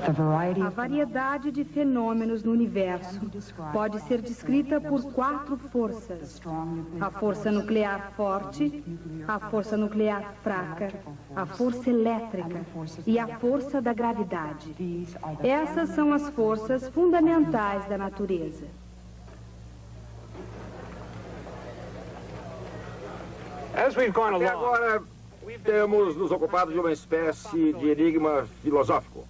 A variedade de fenômenos no universo pode ser descrita por 4 forças: a força nuclear forte, a força nuclear fraca, a força elétrica e a força da gravidade. Essas são as forças fundamentais da natureza. Até agora, temos nos ocupado de uma espécie de enigma filosófico.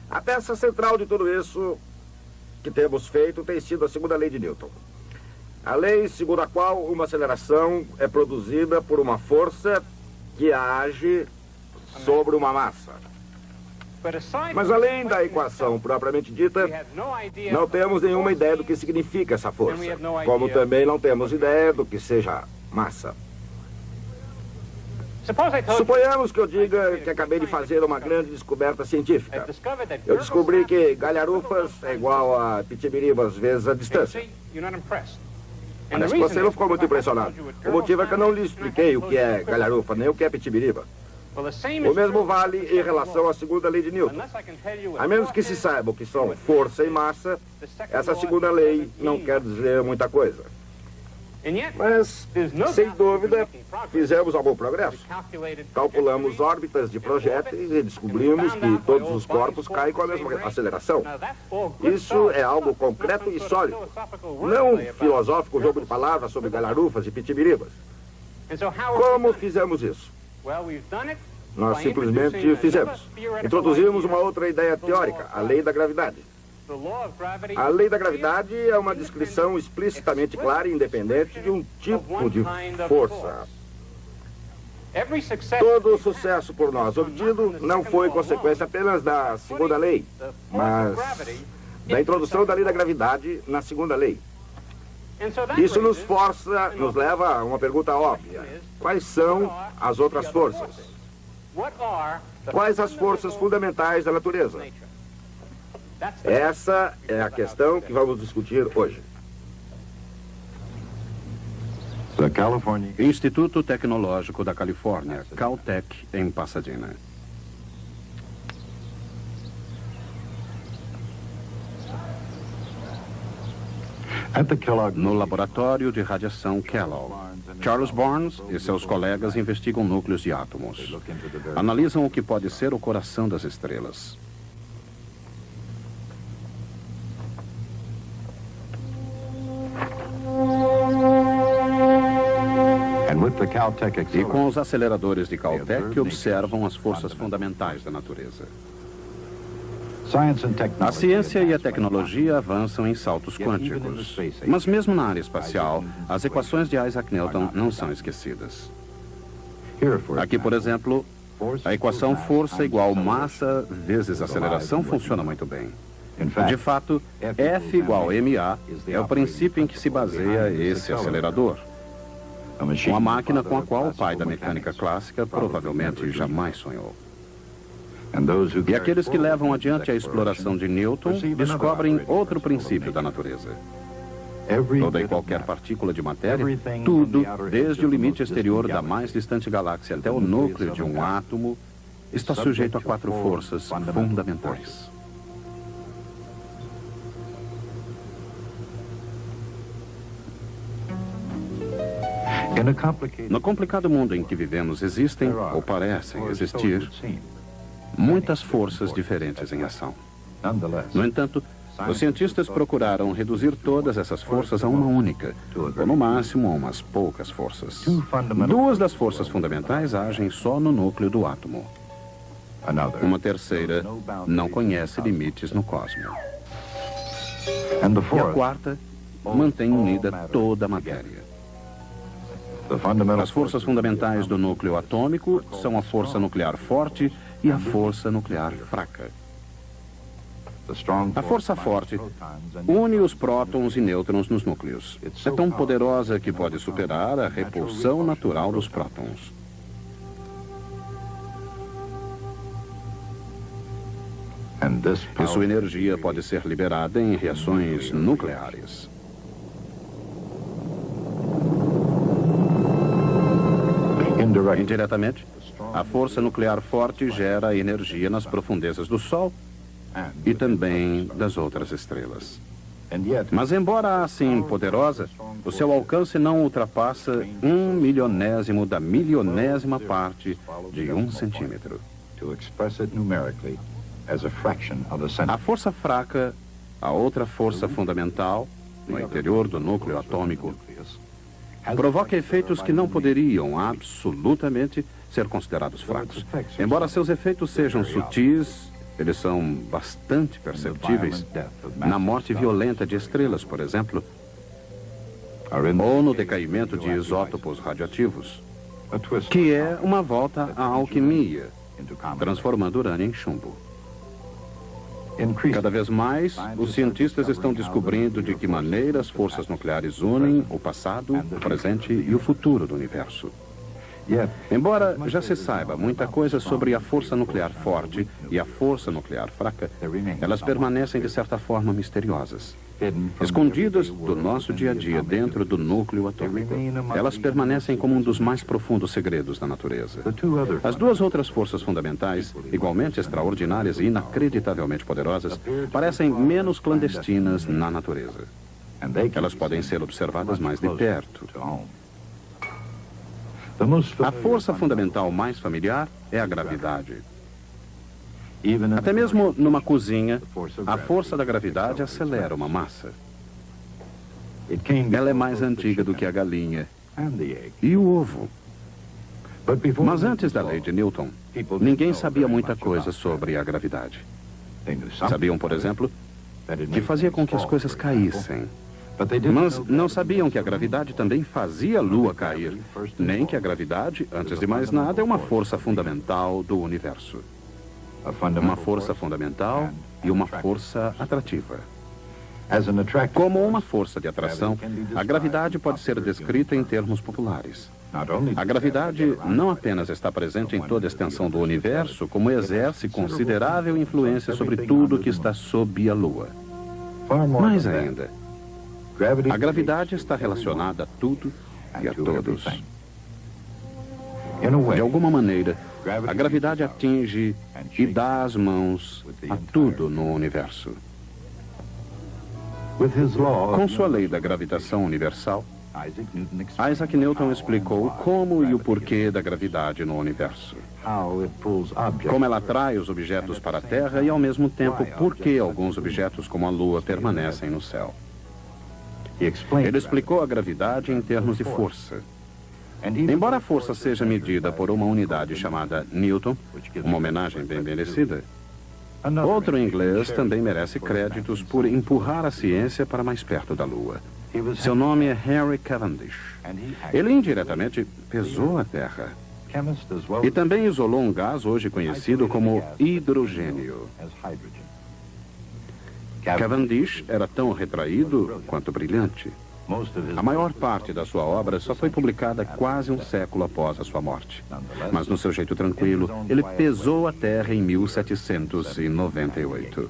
A peça central de tudo isso que temos feito tem sido a segunda lei de Newton. A lei segundo a qual uma aceleração é produzida por uma força que age sobre uma massa. Mas além da equação propriamente dita, não temos nenhuma ideia do que significa essa força, como também não temos ideia do que seja massa. Suponhamos que eu diga que acabei de fazer uma grande descoberta científica. Eu descobri que galharufas é igual a pitibiribas vezes a distância. Mas você não ficou muito impressionado. O motivo é que eu não lhe expliquei o que é galharufa, nem o que é pitibiriba. O mesmo vale em relação à segunda lei de Newton. A menos que se saiba o que são força e massa, essa segunda lei não quer dizer muita coisa. Mas, sem dúvida, fizemos algum progresso. Calculamos órbitas de projéteis e descobrimos que todos os corpos caem com a mesma aceleração. Isso é algo concreto e sólido. Não um filosófico jogo de palavras sobre galharufas e pitibiribas. Como fizemos isso? Nós simplesmente fizemos. Introduzimos uma outra ideia teórica, a lei da gravidade. A lei da gravidade é uma descrição explicitamente clara e independente de um tipo de força. Todo o sucesso por nós obtido não foi consequência apenas da segunda lei, mas da introdução da lei da gravidade na segunda lei. Isso nos leva a uma pergunta óbvia. Quais são as outras forças? Quais as forças fundamentais da natureza? Essa é a questão que vamos discutir hoje. Instituto Tecnológico da Califórnia, Caltech, em Pasadena. No laboratório de radiação Kellogg, Charles Barnes e seus colegas investigam núcleos de átomos. Analisam o que pode ser o coração das estrelas. E com os aceleradores de Caltech observam as forças fundamentais da natureza. A ciência e a tecnologia avançam em saltos quânticos, mas mesmo na área espacial, as equações de Isaac Newton não são esquecidas. Aqui, por exemplo, a equação força igual massa vezes aceleração funciona muito bem. De fato, F igual ma é o princípio em que se baseia esse acelerador. Uma máquina com a qual o pai da mecânica clássica provavelmente jamais sonhou. E aqueles que levam adiante a exploração de Newton descobrem outro princípio da natureza. Toda e qualquer partícula de matéria, tudo, desde o limite exterior da mais distante galáxia até o núcleo de um átomo, está sujeito a 4 forças fundamentais. No complicado mundo em que vivemos existem, ou parecem existir, muitas forças diferentes em ação. No entanto, os cientistas procuraram reduzir todas essas forças a uma única, ou no máximo a umas poucas forças. 2 das forças fundamentais agem só no núcleo do átomo. Uma terceira não conhece limites no cosmos. E a quarta mantém unida toda a matéria. As forças fundamentais do núcleo atômico são a força nuclear forte e a força nuclear fraca. A força forte une os prótons e nêutrons nos núcleos. É tão poderosa que pode superar a repulsão natural dos prótons. E sua energia pode ser liberada em reações nucleares. Indiretamente, A força nuclear forte gera energia nas profundezas do Sol e também das outras estrelas. Mas, embora assim poderosa, o seu alcance não ultrapassa 1/milionésimo da milionésima parte de 1 centímetro. A força fraca, a outra força fundamental, no interior do núcleo atômico, provoca efeitos que não poderiam absolutamente ser considerados fracos. Embora seus efeitos sejam sutis, eles são bastante perceptíveis na morte violenta de estrelas, por exemplo, ou no decaimento de isótopos radioativos, que é uma volta à alquimia, transformando urânio em chumbo. Cada vez mais, os cientistas estão descobrindo de que maneira as forças nucleares unem o passado, o presente e o futuro do universo. Embora já se saiba muita coisa sobre a força nuclear forte e a força nuclear fraca, elas permanecem de certa forma misteriosas. Escondidas do nosso dia a dia dentro do núcleo atômico, elas permanecem como um dos mais profundos segredos da natureza. As duas outras forças fundamentais, igualmente extraordinárias e inacreditavelmente poderosas, parecem menos clandestinas na natureza. Elas podem ser observadas mais de perto. A força fundamental mais familiar é a gravidade. Até mesmo numa cozinha, a força da gravidade acelera uma massa. Ela é mais antiga do que a galinha e o ovo. Mas antes da lei de Newton, ninguém sabia muita coisa sobre a gravidade. Sabiam, por exemplo, que fazia com que as coisas caíssem. Mas não sabiam que a gravidade também fazia a Lua cair, nem que a gravidade, antes de mais nada, é uma força fundamental do universo. Uma força fundamental e uma força atrativa. Como uma força de atração, a gravidade pode ser descrita em termos populares. A gravidade não apenas está presente em toda a extensão do universo, como exerce considerável influência sobre tudo que está sob a Lua. Mais ainda, a gravidade está relacionada a tudo e a todos. De alguma maneira, a gravidade atinge e dá as mãos a tudo no universo. Com sua lei da gravitação universal, Isaac Newton explicou como e o porquê da gravidade no universo. Como ela atrai os objetos para a Terra e, ao mesmo tempo, por que alguns objetos como a Lua permanecem no céu. Ele explicou a gravidade em termos de força. Embora a força seja medida por uma unidade chamada Newton, uma homenagem bem merecida, outro inglês também merece créditos por empurrar a ciência para mais perto da Lua. Seu nome é Henry Cavendish. Ele indiretamente pesou a Terra e também isolou um gás hoje conhecido como hidrogênio. Cavendish era tão retraído quanto brilhante. A maior parte da sua obra só foi publicada quase um século após a sua morte. Mas no seu jeito tranquilo, ele pesou a Terra em 1798.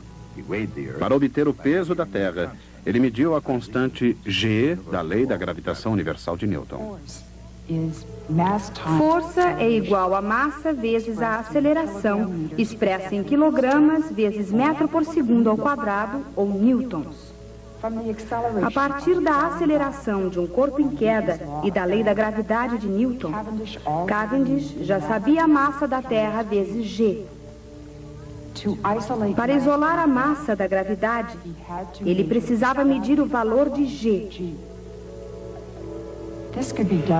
Para obter o peso da Terra, ele mediu a constante G da lei da gravitação universal de Newton. Força é igual a massa vezes a aceleração, expressa em quilogramas vezes metro por segundo ao quadrado, ou newtons. A partir da aceleração de um corpo em queda e da lei da gravidade de Newton, Cavendish já sabia a massa da Terra vezes G. Para isolar a massa da gravidade, ele precisava medir o valor de G.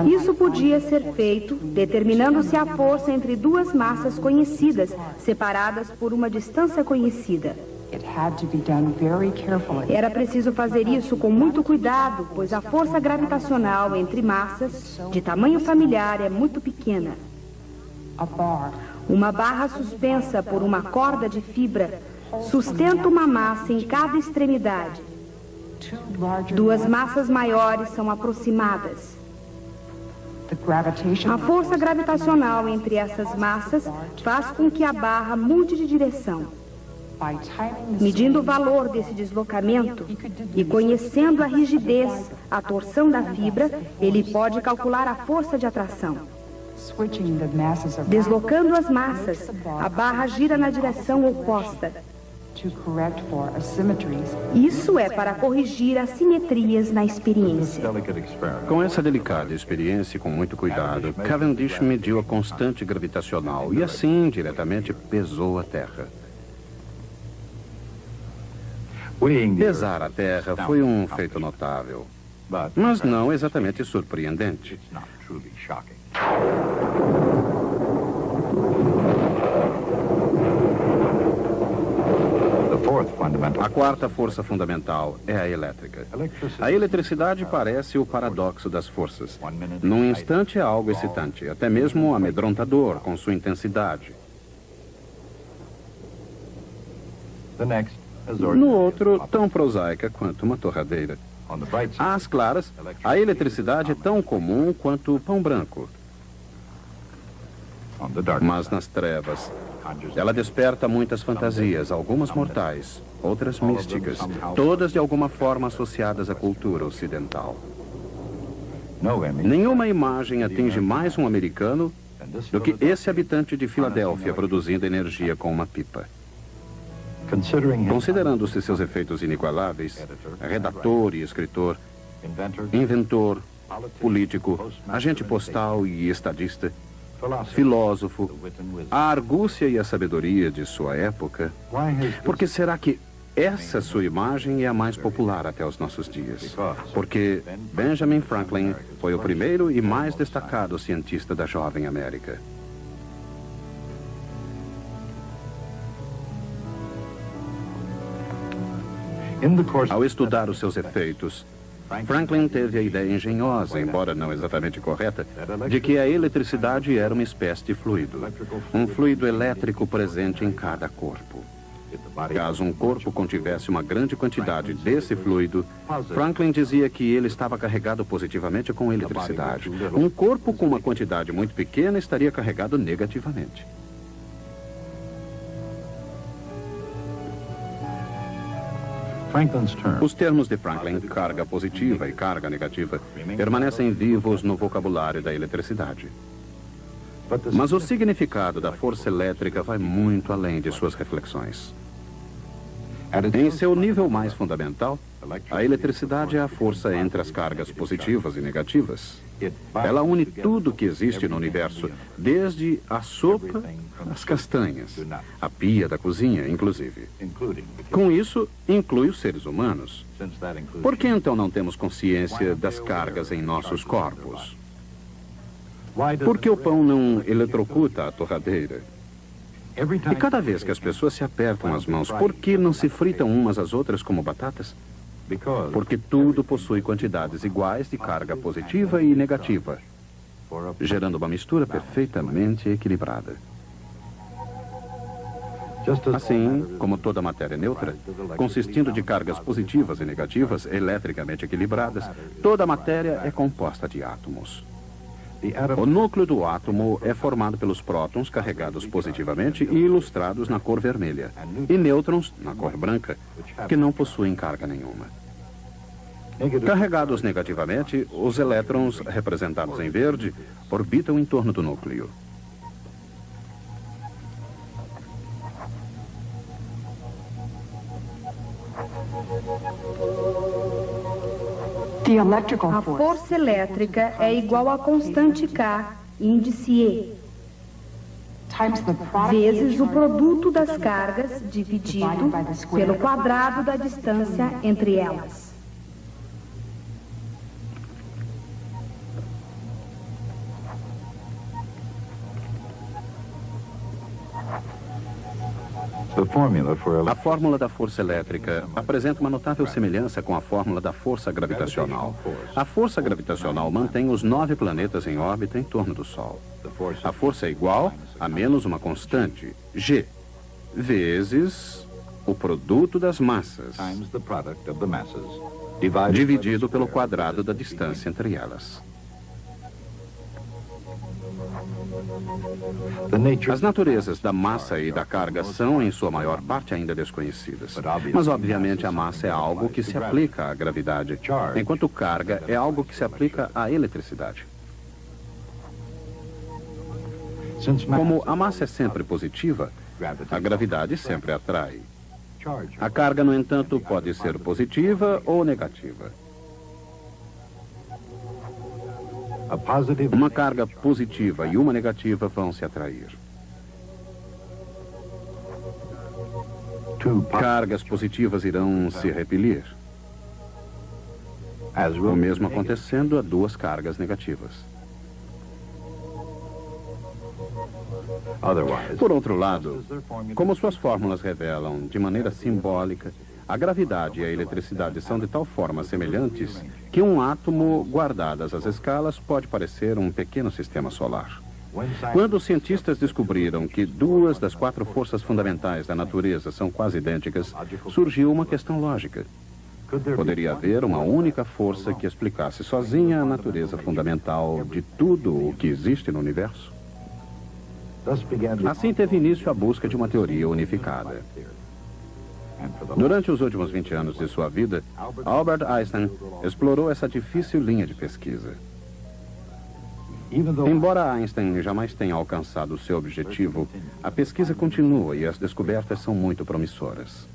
Isso podia ser feito determinando-se a força entre duas massas conhecidas, separadas por uma distância conhecida. Era preciso fazer isso com muito cuidado, pois a força gravitacional entre massas de tamanho familiar é muito pequena. Uma barra suspensa por uma corda de fibra sustenta uma massa em cada extremidade. Duas massas maiores são aproximadas. A força gravitacional entre essas massas faz com que a barra mude de direção. Medindo o valor desse deslocamento e conhecendo a rigidez, a torção da fibra, ele pode calcular a força de atração. Deslocando as massas, a barra gira na direção oposta. Isso é para corrigir assimetrias na experiência. Com essa delicada experiência e com muito cuidado, Cavendish mediu a constante gravitacional e assim, diretamente, pesou a Terra. Pesar a Terra foi um feito notável, mas não exatamente surpreendente. A quarta força fundamental é a elétrica. A eletricidade parece o paradoxo das forças. Num instante é algo excitante, até mesmo amedrontador com sua intensidade. No outro, tão prosaica quanto uma torradeira. Às claras, a eletricidade é tão comum quanto o pão branco. Mas nas trevas, ela desperta muitas fantasias, algumas mortais, outras místicas, todas de alguma forma associadas à cultura ocidental. Nenhuma imagem atinge mais um americano do que esse habitante de Filadélfia produzindo energia com uma pipa. Considerando-se seus efeitos inigualáveis, redator e escritor, inventor, político, agente postal e estadista, filósofo, a argúcia e a sabedoria de sua época, por que será que essa sua imagem é a mais popular até os nossos dias? Porque Benjamin Franklin foi o primeiro e mais destacado cientista da jovem América. Ao estudar os seus efeitos, Franklin teve a ideia engenhosa, embora não exatamente correta, de que a eletricidade era uma espécie de fluido, um fluido elétrico presente em cada corpo. Caso um corpo contivesse uma grande quantidade desse fluido, Franklin dizia que ele estava carregado positivamente com eletricidade. Um corpo com uma quantidade muito pequena estaria carregado negativamente. Os termos de Franklin, carga positiva e carga negativa, permanecem vivos no vocabulário da eletricidade. Mas o significado da força elétrica vai muito além de suas reflexões. Em seu nível mais fundamental, a eletricidade é a força entre as cargas positivas e negativas. Ela une tudo que existe no universo, desde a sopa às castanhas, a pia da cozinha, inclusive. Com isso, inclui os seres humanos. Por que então não temos consciência das cargas em nossos corpos? Por que o pão não eletrocuta a torradeira? E cada vez que as pessoas se apertam as mãos, por que não se fritam umas às outras como batatas? Porque tudo possui quantidades iguais de carga positiva e negativa, gerando uma mistura perfeitamente equilibrada. Assim, como toda matéria neutra, consistindo de cargas positivas e negativas eletricamente equilibradas, toda matéria é composta de átomos. O núcleo do átomo é formado pelos prótons carregados positivamente e ilustrados na cor vermelha, e nêutrons na cor branca, que não possuem carga nenhuma. Carregados negativamente, os elétrons, representados em verde, orbitam em torno do núcleo. A força elétrica é igual a constante K, índice E, vezes o produto das cargas dividido pelo quadrado da distância entre elas. A fórmula da força elétrica apresenta uma notável semelhança com a fórmula da força gravitacional. A força gravitacional mantém os 9 planetas em órbita em torno do Sol. A força é igual a menos uma constante, G, vezes o produto das massas, dividido pelo quadrado da distância entre elas. As naturezas da massa e da carga são, em sua maior parte, ainda desconhecidas. Mas, obviamente, a massa é algo que se aplica à gravidade, enquanto carga é algo que se aplica à eletricidade. Como a massa é sempre positiva, a gravidade sempre atrai. A carga, no entanto, pode ser positiva ou negativa. Uma carga positiva e uma negativa vão se atrair. Cargas positivas irão se repelir. O mesmo acontecendo a duas cargas negativas. Por outro lado, como suas fórmulas revelam de maneira simbólica, a gravidade e a eletricidade são de tal forma semelhantes que um átomo, guardadas as escalas, pode parecer um pequeno sistema solar. Quando os cientistas descobriram que duas das quatro forças fundamentais da natureza são quase idênticas, surgiu uma questão lógica. Poderia haver uma única força que explicasse sozinha a natureza fundamental de tudo o que existe no universo? Assim teve início a busca de uma teoria unificada. Durante os últimos 20 anos de sua vida, Albert Einstein explorou essa difícil linha de pesquisa. Embora Einstein jamais tenha alcançado seu objetivo, a pesquisa continua e as descobertas são muito promissoras.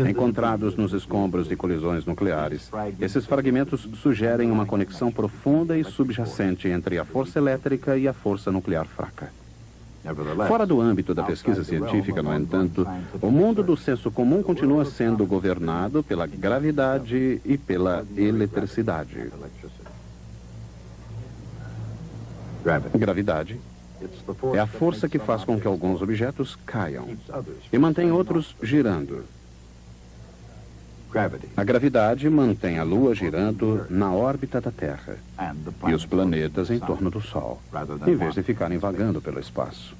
Encontrados nos escombros de colisões nucleares, esses fragmentos sugerem uma conexão profunda e subjacente entre a força elétrica e a força nuclear fraca. Fora do âmbito da pesquisa científica, no entanto, o mundo do senso comum continua sendo governado pela gravidade e pela eletricidade. Gravidade é a força que faz com que alguns objetos caiam e mantém outros girando. A gravidade mantém a Lua girando na órbita da Terra e os planetas em torno do Sol, em vez de ficarem vagando pelo espaço.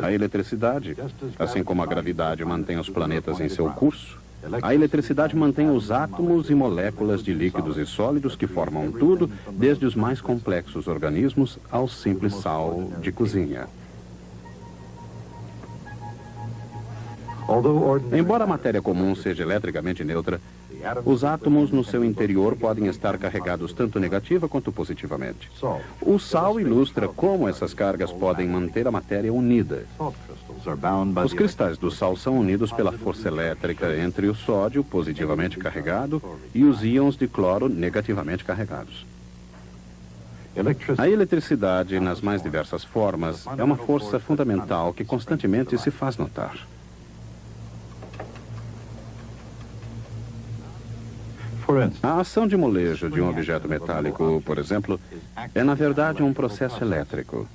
A eletricidade, assim como a gravidade mantém os planetas em seu curso, a eletricidade mantém os átomos e moléculas de líquidos e sólidos que formam tudo, desde os mais complexos organismos ao simples sal de cozinha. Embora a matéria comum seja eletricamente neutra, os átomos no seu interior podem estar carregados tanto negativa quanto positivamente. O sal ilustra como essas cargas podem manter a matéria unida. Os cristais do sal são unidos pela força elétrica entre o sódio, positivamente carregado, e os íons de cloro, negativamente carregados. A eletricidade, nas mais diversas formas, é uma força fundamental que constantemente se faz notar. A ação de molejo de um objeto metálico, por exemplo, é na verdade um processo elétrico.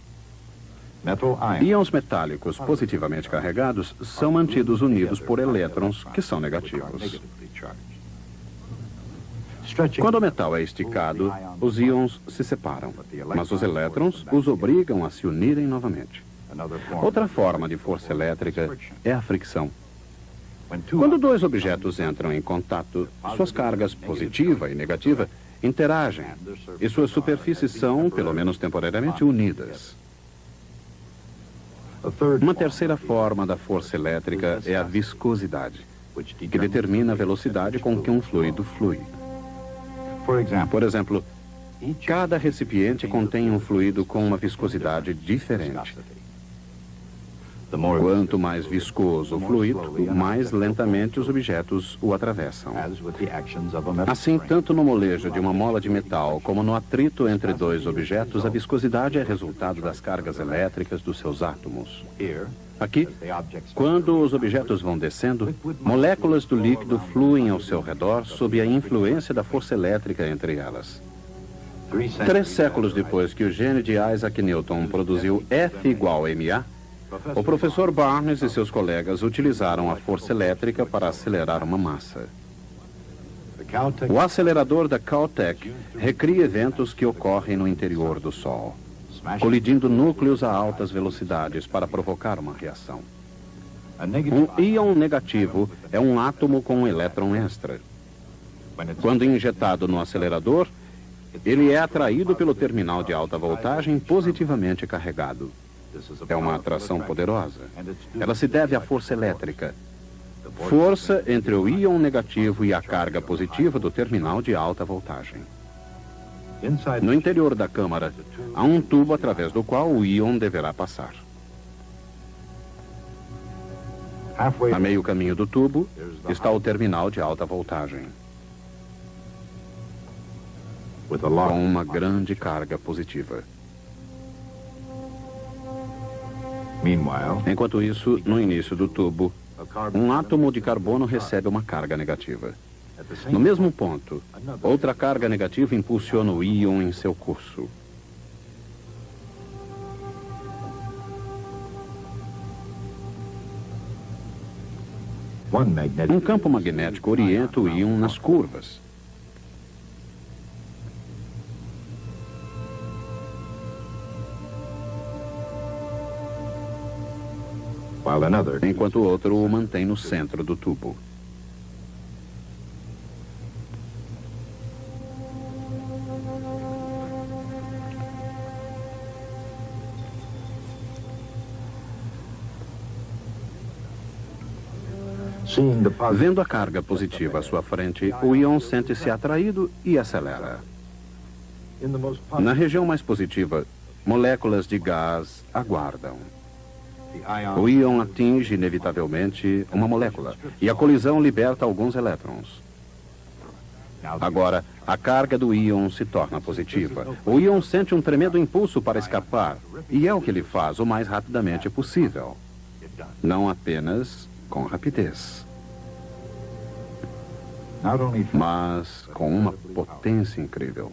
Íons metálicos positivamente carregados são mantidos unidos por elétrons que são negativos. Quando o metal é esticado, os íons se separam, mas os elétrons os obrigam a se unirem novamente. Outra forma de força elétrica é a fricção. Quando dois objetos entram em contato, suas cargas positiva e negativa interagem e suas superfícies são, pelo menos temporariamente, unidas. Uma terceira forma da força elétrica é a viscosidade, que determina a velocidade com que um fluido flui. Por exemplo, cada recipiente contém um fluido com uma viscosidade diferente. Quanto mais viscoso o fluido, mais lentamente os objetos o atravessam. Assim, tanto no molejo de uma mola de metal como no atrito entre dois objetos, a viscosidade é resultado das cargas elétricas dos seus átomos. Aqui, quando os objetos vão descendo, moléculas do líquido fluem ao seu redor sob a influência da força elétrica entre elas. 3 séculos depois que o gênio de Isaac Newton produziu F igual a ma, o professor Barnes e seus colegas utilizaram a força elétrica para acelerar uma massa. O acelerador da Caltech recria eventos que ocorrem no interior do Sol, colidindo núcleos a altas velocidades para provocar uma reação. Um íon negativo é um átomo com um elétron extra. Quando injetado no acelerador, ele é atraído pelo terminal de alta voltagem positivamente carregado. É uma atração poderosa. Ela se deve à força elétrica. Força entre o íon negativo e a carga positiva do terminal de alta voltagem. No interior da câmara, há um tubo através do qual o íon deverá passar. A meio caminho do tubo está o terminal de alta voltagem, com uma grande carga positiva. Enquanto isso, no início do tubo, um átomo de carbono recebe uma carga negativa. No mesmo ponto, outra carga negativa impulsiona o íon em seu curso. Um campo magnético orienta o íon nas curvas. Enquanto o outro o mantém no centro do tubo. Vendo a carga positiva à sua frente, o íon sente-se atraído e acelera. Na região mais positiva, moléculas de gás aguardam. O íon atinge inevitavelmente uma molécula e a colisão liberta alguns elétrons. Agora, a carga do íon se torna positiva. O íon sente um tremendo impulso para escapar e é o que ele faz o mais rapidamente possível. Não apenas com rapidez, mas com uma potência incrível.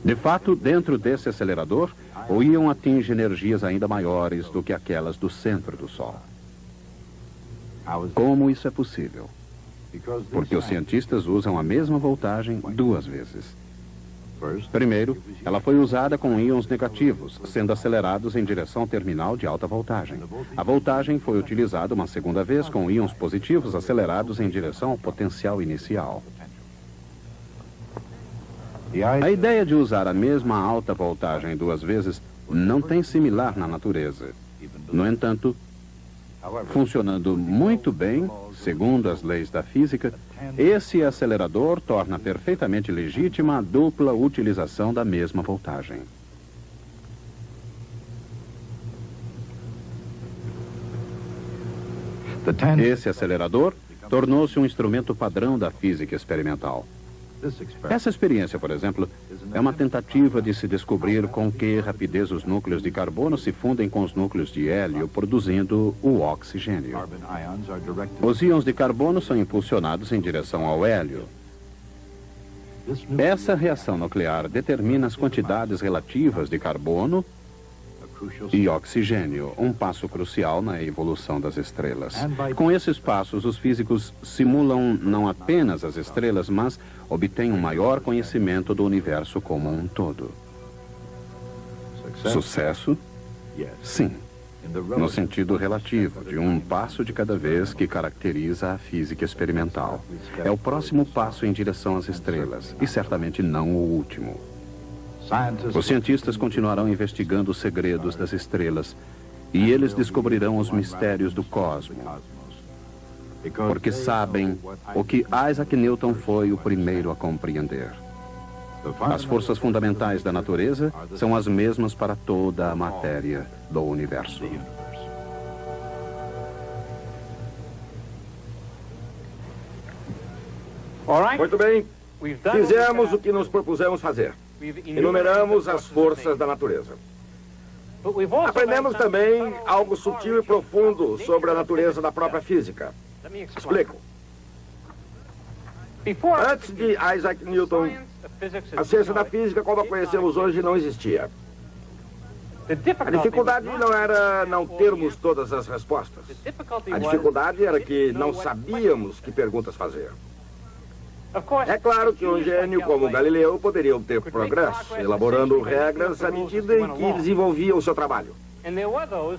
De fato, dentro desse acelerador, o íon atinge energias ainda maiores do que aquelas do centro do Sol. Como isso é possível? Porque os cientistas usam a mesma voltagem duas vezes. Primeiro, ela foi usada com íons negativos, sendo acelerados em direção ao terminal de alta voltagem. A voltagem foi utilizada uma segunda vez com íons positivos acelerados em direção ao potencial inicial. A ideia de usar a mesma alta voltagem duas vezes não tem similar na natureza. No entanto, funcionando muito bem, segundo as leis da física, esse acelerador torna perfeitamente legítima a dupla utilização da mesma voltagem. Esse acelerador tornou-se um instrumento padrão da física experimental. Essa experiência, por exemplo, é uma tentativa de se descobrir com que rapidez os núcleos de carbono se fundem com os núcleos de hélio, produzindo o oxigênio. Os íons de carbono são impulsionados em direção ao hélio. Essa reação nuclear determina as quantidades relativas de carbono e oxigênio, um passo crucial na evolução das estrelas. Com esses passos, os físicos simulam não apenas as estrelas, mas obtêm um maior conhecimento do universo como um todo. Sucesso? Sim. No sentido relativo, de um passo de cada vez que caracteriza a física experimental. É o próximo passo em direção às estrelas, e certamente não o último. Os cientistas continuarão investigando os segredos das estrelas e eles descobrirão os mistérios do cosmos, porque sabem o que Isaac Newton foi o primeiro a compreender. As forças fundamentais da natureza são as mesmas para toda a matéria do universo. Muito bem. Fizemos o que nos propusemos fazer. Enumeramos as forças da natureza. Aprendemos também algo sutil e profundo sobre a natureza da própria física. Explico. Antes de Isaac Newton, a ciência da física como a conhecemos hoje não existia. A dificuldade não era não termos todas as respostas. A dificuldade era que não sabíamos que perguntas fazer. É claro que um gênio como Galileu poderia obter progresso, elaborando regras à medida em que desenvolvia o seu trabalho.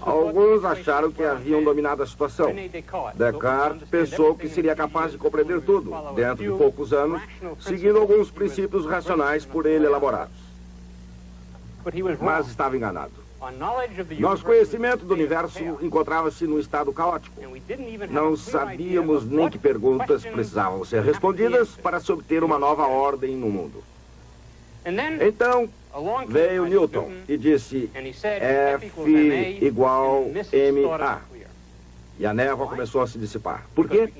Alguns acharam que haviam dominado a situação. Descartes pensou que seria capaz de compreender tudo, dentro de poucos anos, seguindo alguns princípios racionais por ele elaborados. Mas estava enganado. Nosso conhecimento do universo encontrava-se num estado caótico. Não sabíamos nem que perguntas precisavam ser respondidas para se obter uma nova ordem no mundo. Então, veio Newton e disse F igual ma. E a névoa começou a se dissipar. Por quê?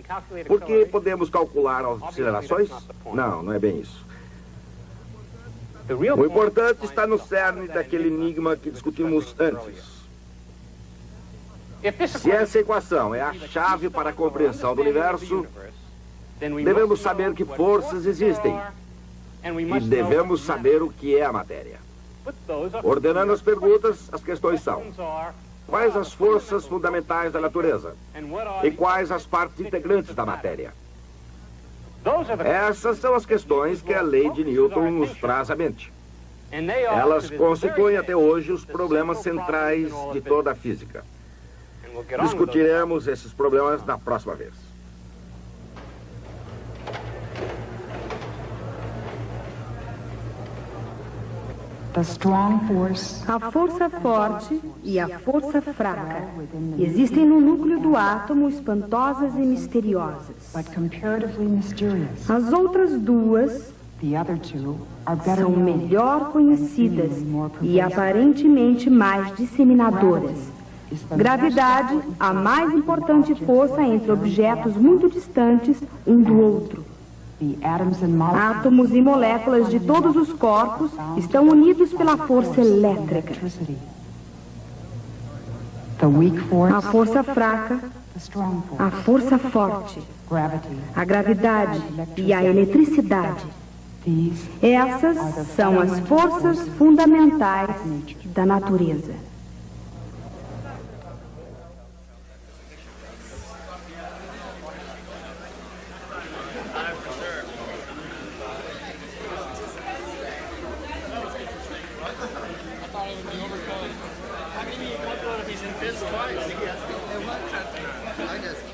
Porque podemos calcular as acelerações? Não, não é bem isso. O importante está no cerne daquele enigma que discutimos antes. Se essa equação é a chave para a compreensão do universo, devemos saber que forças existem e devemos saber o que é a matéria. Ordenando as perguntas, as questões são: quais as forças fundamentais da natureza? E quais as partes integrantes da matéria? Essas são as questões que a lei de Newton nos traz à mente. Elas constituem até hoje os problemas centrais de toda a física. Discutiremos esses problemas na próxima vez. A força forte e a força fraca existem no núcleo do átomo, espantosas e misteriosas. As outras duas são melhor conhecidas e aparentemente mais disseminadoras. Gravidade, a mais importante força entre objetos muito distantes um do outro. Átomos e moléculas de todos os corpos estão unidos pela força elétrica. A força fraca, a força forte, a gravidade e a eletricidade. Essas são as forças fundamentais da natureza. How can you eat one piece in this twice? I just